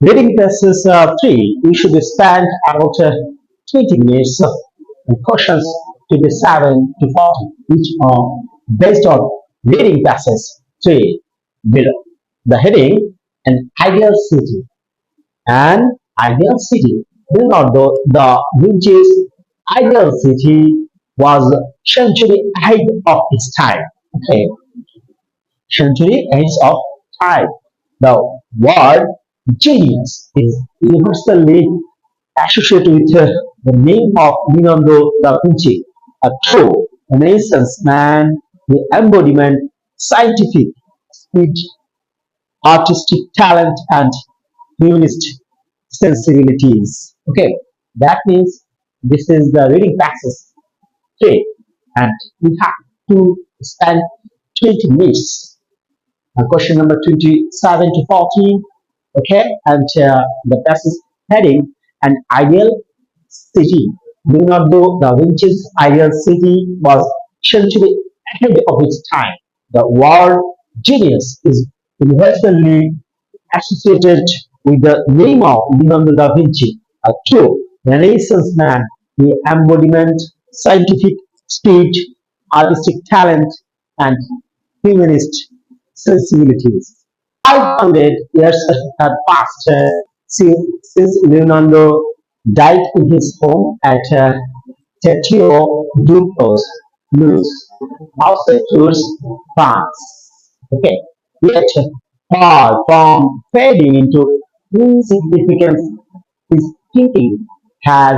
Reading passes 3, we should spend about 20 minutes and questions to be 7 to 40, which are based on reading passes 3 below. The heading, an ideal city. An ideal city. Leonardo da Vinci's ideal city was century ahead of its time. Okay, century ahead of time. The word genius is universally associated with the name of Leonardo da Vinci, a true Renaissance man, the embodiment, scientific speed, artistic talent, and humanist sensibilities. Okay, that means this is the reading passage 3, and we have to spend 20 minutes. Question number 27 to 14. Okay, and the passage heading, an ideal city. Leonardo da Vinci's ideal city was century ahead of its time. The word genius is universally associated with the name of Leonardo da Vinci, a true Renaissance man, the embodiment, scientific speed, artistic talent, and humanist sensibilities. 500 years have passed since Leonardo died in his home at Tetio Ducos, Luz, Alsace, France. Okay, yet far from fading into insignificance, his thinking has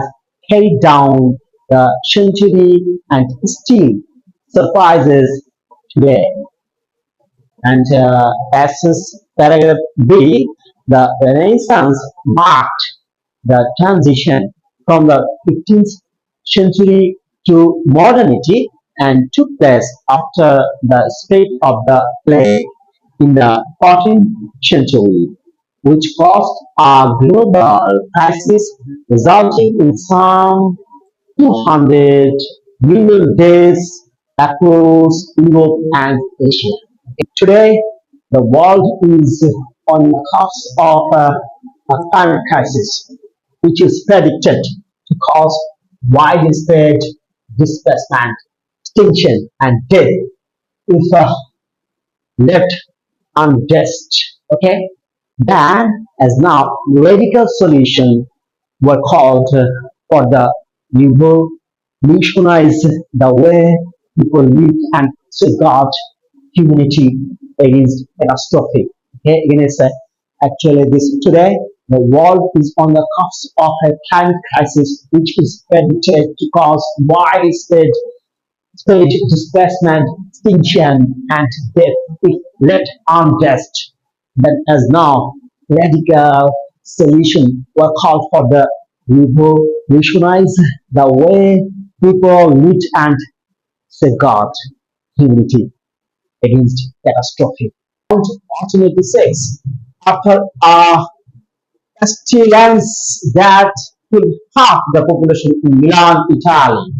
carried down the century and still surprises today. And as paragraph B, the Renaissance marked the transition from the 15th century to modernity and took place after the spread of the plague in the 14th century, which caused a global crisis resulting in some 200 million deaths across Europe and Asia. Today, the world is on the cusp of a climate crisis, which is predicted to cause widespread displacement, extinction, and death if left unaddressed. Okay, then, as now, radical solution were called for the revolutionize the way people live and safeguard humanity against catastrophe. Okay, against actually this today, the world is on the cusp of a climate crisis, which is predicted to cause widespread spread displacement, extinction, and death if left unaddressed. But as now, radical solution were called for the revolutionize the way people live and safeguard humanity against catastrophe. 1886, after a pestilence that killed half the population in Milan, Italy,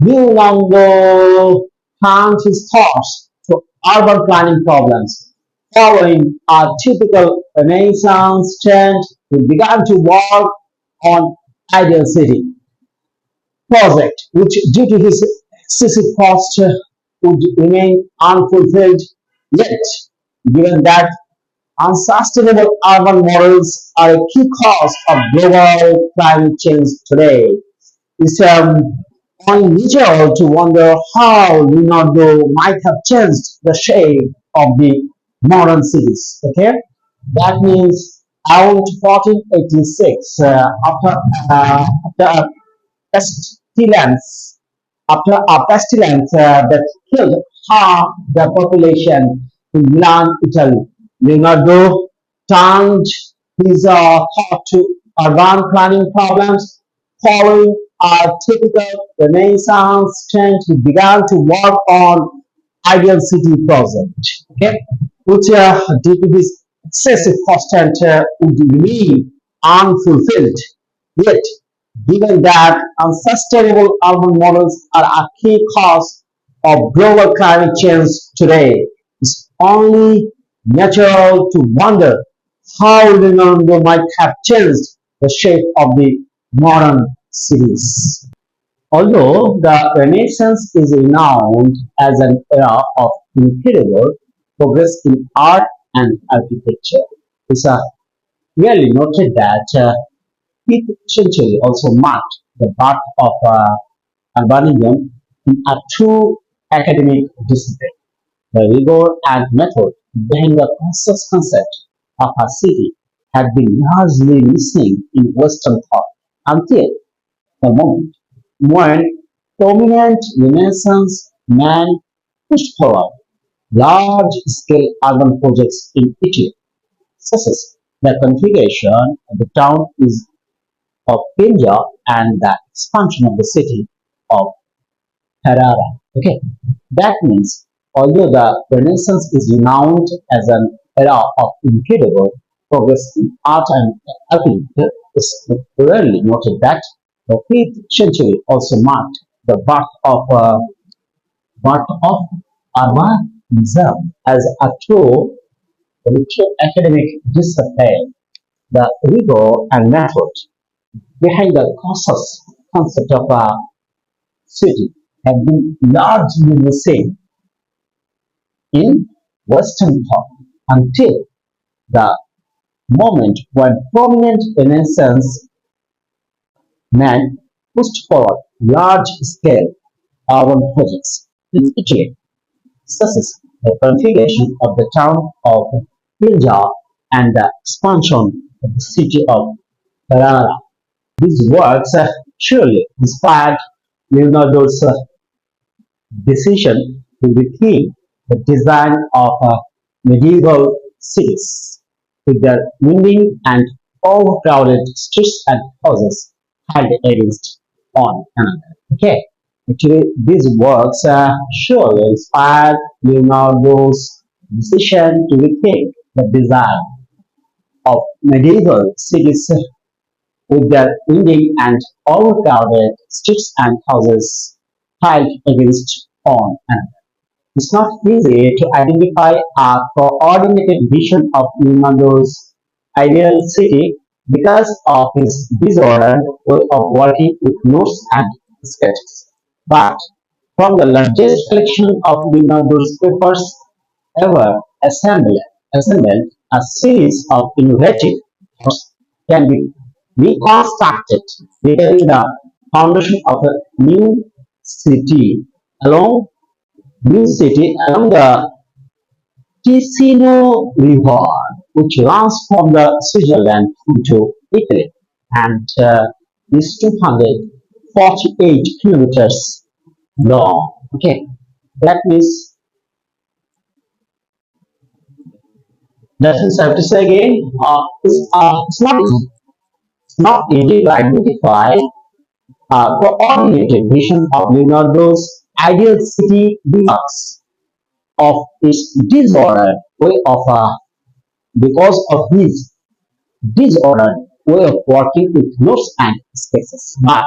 Leonardo turned his thoughts to urban planning problems. Following a typical Renaissance trend, he began to work on Ideal City project, which due to his excessive cost would remain unfulfilled. Yet, given that unsustainable urban models are a key cause of global climate change today, it's unusual to wonder how Leonardo might have changed the shape of the modern cities. Okay, that means around 1486, after pestilence, after a pestilence that killed half the population in Milan, Italy. Leonardo turned his thought to urban planning problems. Following a typical Renaissance trend, he began to work on ideal city project, okay, which due to his excessive cost and would remain unfulfilled. Yet, given that unsustainable urban models are a key cause of global climate change today, it's only natural to wonder how Leonardo might have changed the shape of the modern cities. Although the Renaissance is renowned as an era of incredible progress in art and architecture, it's really noted that 5th century also marked the birth of urbanism in a true academic discipline. The rigor and method behind the conscious concept of a city had been largely missing in Western thought until the moment when prominent Renaissance men pushed forward large-scale urban projects in Italy, such as the configuration of the town is of Pinja and the expansion of the city of Ferrara. Okay, that means although the Renaissance is renowned as an era of incredible progress in art and architecture, it's rarely noted that the 5th century also marked the birth of urbanism as a true academic discipline. The rigor and method behind the concept of a city have been largely missing in Western thought until the moment when prominent Renaissance men pushed forward large-scale urban projects in Italy, such as the configuration of the town of Pinja and the expansion of the city of Ferrara. These works surely inspired Leonardo's decision to rethink the design of medieval cities, with their winding and overcrowded streets and houses piled against one another. Okay, actually, these works surely inspired Leonardo's decision to rethink the design of medieval cities with their winding and overcrowded streets and houses piled against one another. It's not easy to identify a coordinated vision of Leonardo's ideal city because of his disordered way of working with notes and sketches. But from the largest collection of Leonardo's papers ever assembled, a series of innovative thoughts can be reconstructed, laying the foundation of a city along along the Ticino River, which runs from the Switzerland into Italy and is 248 kilometers long. Okay, that means that is I have to say again. It's not easy to identify coordinated vision of Leonardo's ideal city because of his disordered way of because of his disordered way of working with notes and sketches. But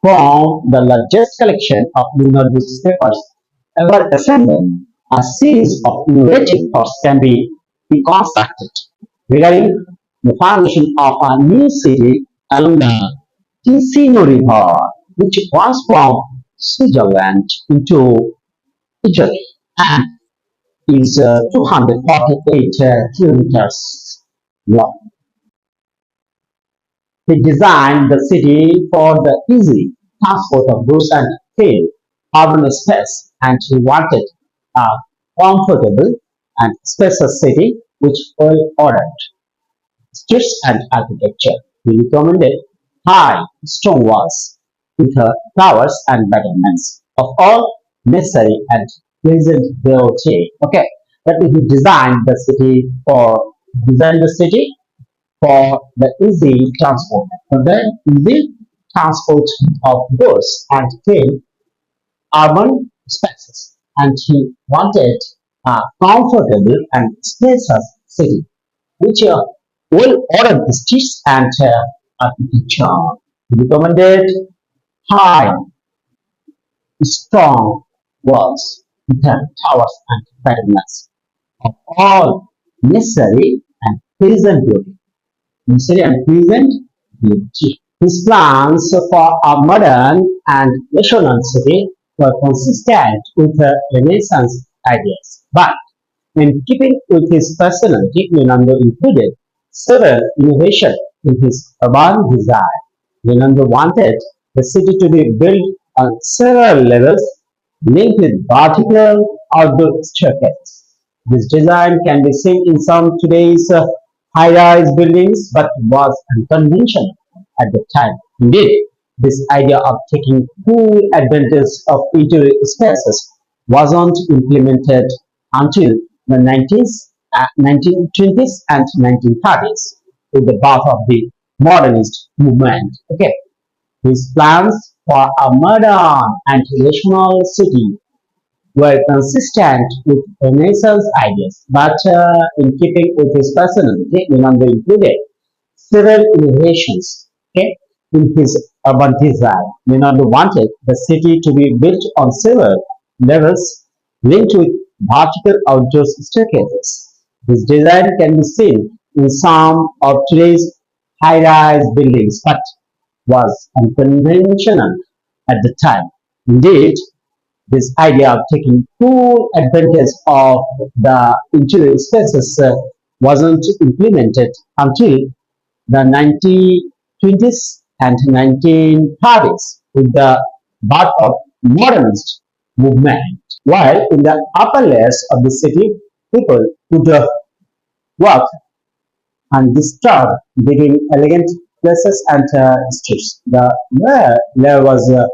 from the largest collection of Leonardo's papers ever assembled, a series of innovative thoughts can be reconstructed regarding the foundation of a new city along the Ticino River, which was from Switzerland into Italy and is 248 kilometers long. He designed the city for the easy transport of goods and filled urban space, and he wanted a comfortable and spacious city which well ordered streets and architecture. He recommended high stone walls with towers and battlements of all necessary and pleasant beauty. Okay, that means he designed the city for the easy transport of goods and clean urban spaces. And he wanted a comfortable and spacious city, which will order the streets and architecture. He recommended high, strong walls with towers and battlements of all necessary and pleasant beauty. Necessary and pleasant beauty. His plans for a modern and rational city were consistent with the Renaissance ideas. But in keeping with his personality, Leonardo included several innovations in his urban design. Leonardo wanted the city to be built on several levels linked with vertical outdoor staircases. This design can be seen in some today's high-rise buildings but was unconventional at the time. Indeed, this idea of taking full advantage of interior spaces wasn't implemented until the 1920s and 1930s with the birth of the modernist movement. Okay, his plans for a modern and rational city were consistent with Renaissance ideas, but in keeping with his personality, Leonardo included several innovations, okay, in his urban design. Leonardo wanted the city to be built on several levels linked with vertical outdoor staircases. This design can be seen in some of today's high-rise buildings, but was unconventional at the time. Indeed, this idea of taking full advantage of the interior spaces wasn't implemented until the 1920s and 1930s with the birth of modernist movement. While in the upper layers of the city, people could walk undisturbed between elegant places and streets. The lower layer was the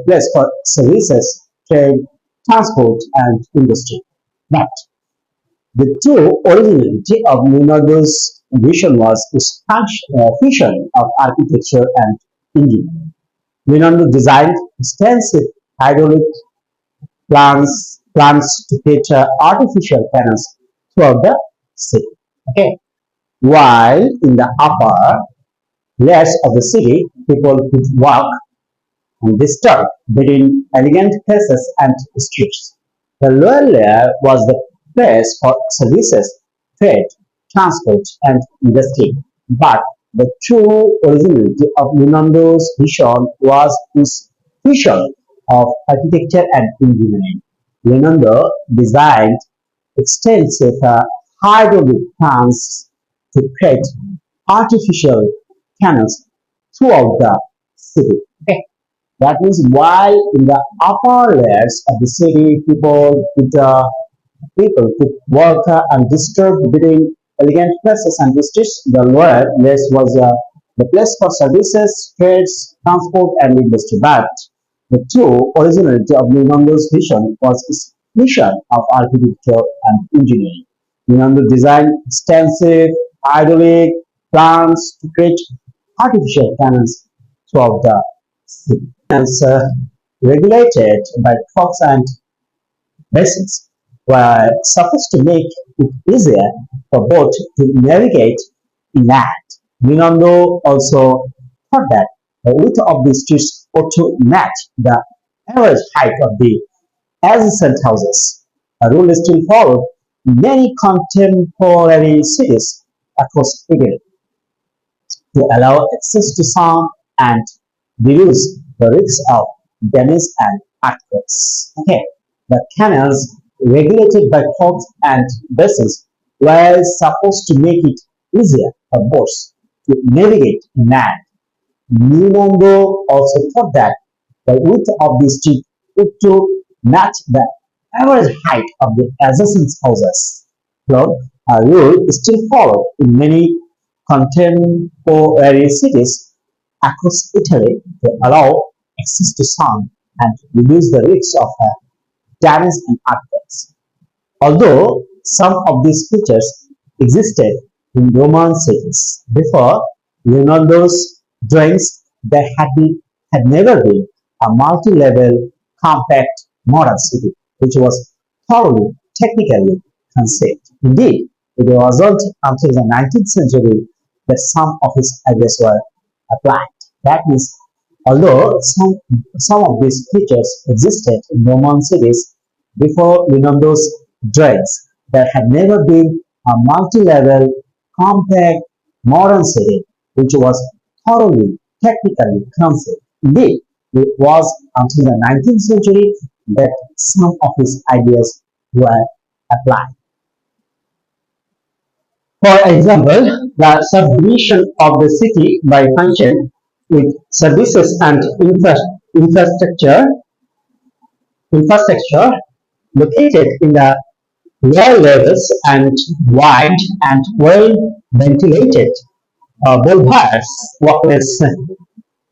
place for services, trade, transport, and industry. But the true originality of Leonardo's vision was his fusion of architecture and engineering. Leonardo designed extensive hydraulic plans to create artificial canals throughout the city. Okay. While in the upper layers of the city, people could walk undisturbed between elegant places and streets. The lower layer was the place for services, trade, transport, and industry. But the true originality of Leonardo's vision was his vision of architecture and engineering. Leonardo designed extensive hydraulic plans to create artificial canals throughout the city. Okay. That means while in the upper layers of the city, people could walk undisturbed between elegant places and streets. The lower layers was the place for services, trades, transport, and industry. But the true originality of Leonardo's vision was his vision of architecture and engineering. Leonardo designed extensive hydraulic plants to create artificial canals throughout the city. Canals regulated by trucks and basins were supposed to make it easier for boats to navigate inland. Leonardo also thought that the width of the streets ought to match the average height of the adjacent houses. A rule is still followed in many contemporary cities across Italy to allow access to sound and reduce the risk of damage and earthquakes. Okay, the canals regulated by tugs and basins were supposed to make it easier for boats to navigate inland. Leonardo also thought that the width of the street ought to match the average height of the adjacent houses. Though a rule is still followed in many contemporary cities across Italy to allow access to sound and reduce the risk of damage and earthquakes. Although some of these features existed in Roman cities before Leonardo's drawings, there had never been a multi-level, compact modern city which was thoroughly technically conceived. Indeed, it wasn't until the 19th century that some of his ideas were applied. That means, although some of these features existed in Roman cities before Leonardo's drawings, there had never been a multi-level, compact modern city which was thoroughly technically conceived. Indeed, it was until the 19th century that some of his ideas were applied. For example, the subdivision of the city by function with services and infrastructure infrastructure located in the lower levels and wide and well ventilated boulevards walkways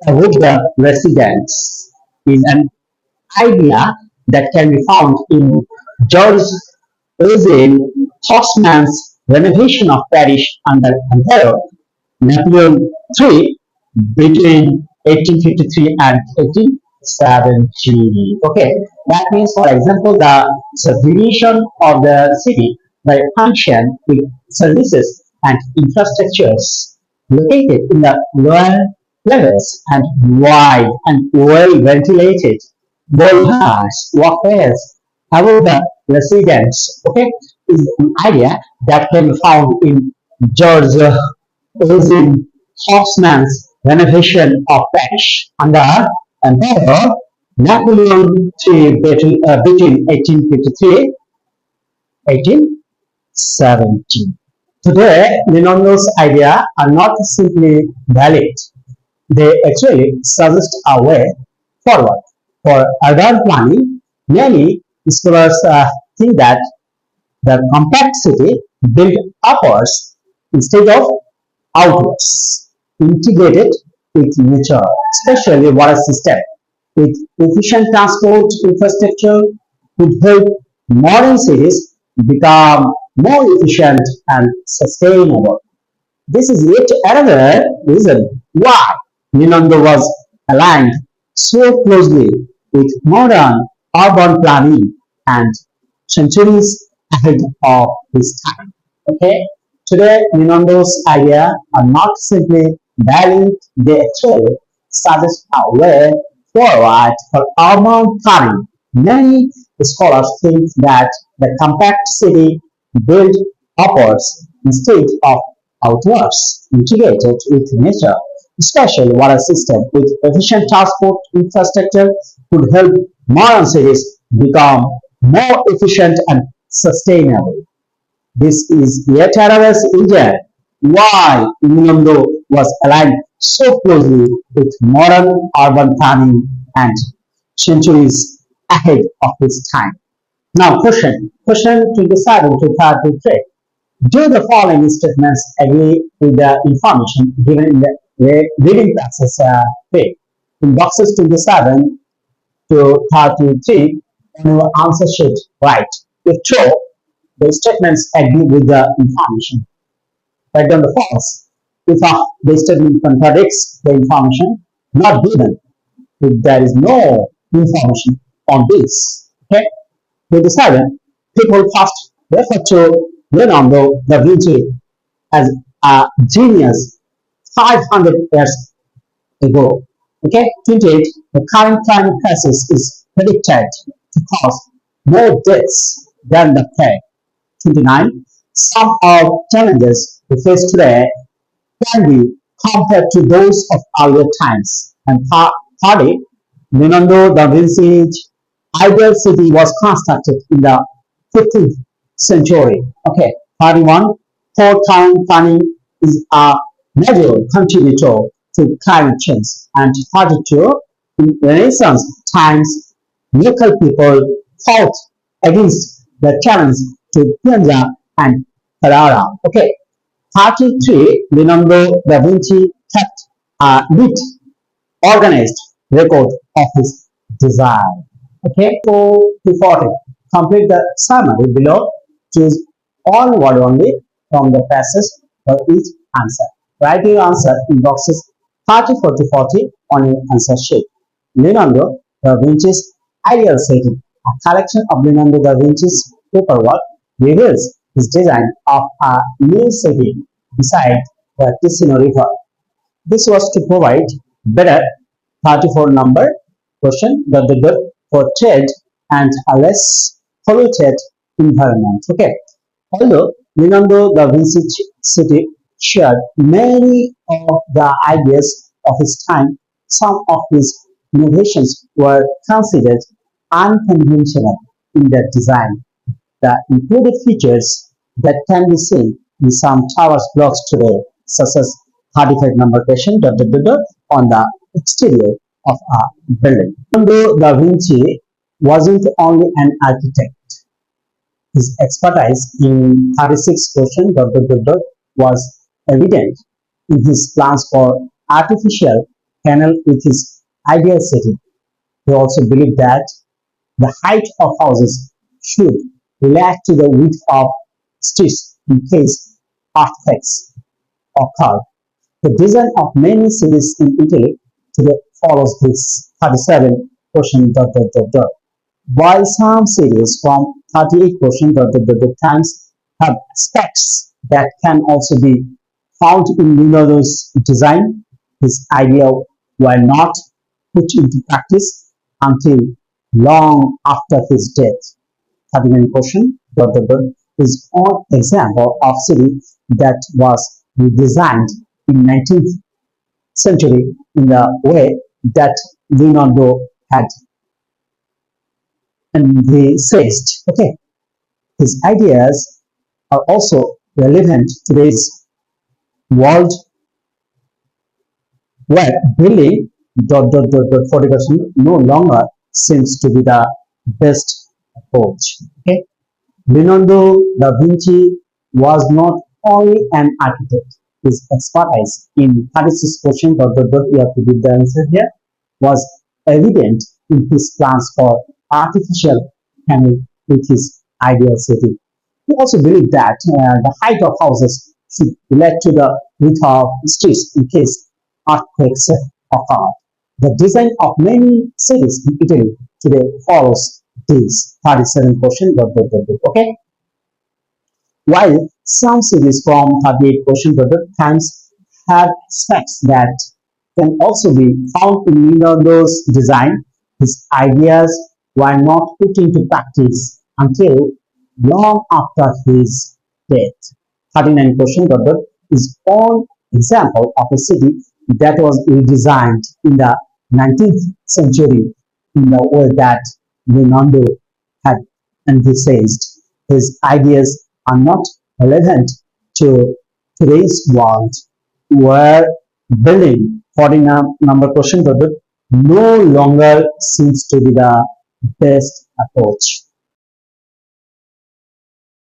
with the residents is an idea that can be found in George Eugene Haussmann's renovation of Paris under Emperor Napoleon III between 1853 and 1870. Okay, that means, for example, the subdivision of the city by function with services and infrastructures located in the lower levels and wide and well ventilated boulevards, walkways above the residents. Okay, is an idea that can be found in George Eugene Haussmann's renovation of Paris under Emperor Napoleon III between 1853 1870. Today, Linondo's ideas are not simply valid, they actually suggest a way forward. For urban planning, many scholars think that the compact city built upwards instead of outwards, integrated with nature, especially water system, with efficient transport infrastructure could help modern cities become more efficient and sustainable. This is yet another reason why Ninondo was aligned so closely with modern urban planning and centuries ahead of his time. Okay, today Ninondo's ideas are not simply valid; they actually suggest a way forward for urban planning. Many scholars think that the compact city built upwards instead of outwards, integrated with nature, special water system with efficient transport infrastructure could help modern cities become more efficient and sustainable. This is yet another reason why Innuendo was aligned so closely with modern urban planning and centuries ahead of its time. Now, question 27 to 33. Do the following statements agree with the information given in the reading process page? In boxes 27 to 33, on your answer sheet, write. If true, the statements agree with the information. Write down the false. If the statement contradicts the information not given, if there is no information on this. Okay? 27. People first refer to Leonardo da Vinci as a genius 500 years ago. Okay? 28. The current climate crisis is predicted to cause more deaths than the plague. 29. Some of challenges we face today can be compared to those of earlier times. And 30. Leonardo da Vinci's ideal city was constructed in the 15th century. Okay. 31. Port town planning is a major contributor to climate change. And 32. In Renaissance times, local people fought against the challenge to Piazza and Ferrara. Okay. 33. Leonardo da Vinci kept a neat, organized record of his design. Okay, so to 40. Complete the summary below. Choose all word only from the passage for each answer. Write your answer in boxes 34 to 40 on your answer sheet. Leonardo da Vinci's ideal city. A collection of Leonardo da Vinci's paperwork reveals his design of a new city beside the Ticino River. This was to provide better 34 number question that the good for trade and a less polluted environment. Okay. Although Leonardo da Vinci City shared many of the ideas of his time. Some of his innovations were considered unconventional in their design. The included features that can be seen in some towers blocks today, such as 35 number question on the exterior of a building. Leonardo da Vinci wasn't only an architect. His expertise in 36 question was evident in his plans for artificial canal with his ideal city. He also believed that the height of houses should relate to the width of streets in case earthquakes occur. The design of many cities in Italy today follows this 37 question while some cities from 38 question times have stacks that can also be found in Leonardo's design, his idea were not put into practice until long after his death. 39 question is one example of city that was redesigned in 19th century in the way that Leonardo had envisaged. Okay, his ideas are also relevant to today's world where building fortification no longer seems to be the best approach. Okay, Leonardo da Vinci was not only an architect, his expertise in 36 questions, you have to give the answer here, was evident in his plans for artificial canal with his ideal city. He also believed that the height of houses should relate to the width of streets in case earthquakes occur. The design of many cities in Italy today follows these 37 question. Okay, while some cities from 38 question times have specs that can also be found in Leonardo's design, his ideas were not put into practice until long after his death. 39 question is one example of a city that was redesigned in the 19th century in the way that Leonardo had envisaged. His ideas are not relevant to today's world where building 49 number question no longer seems to be the best approach.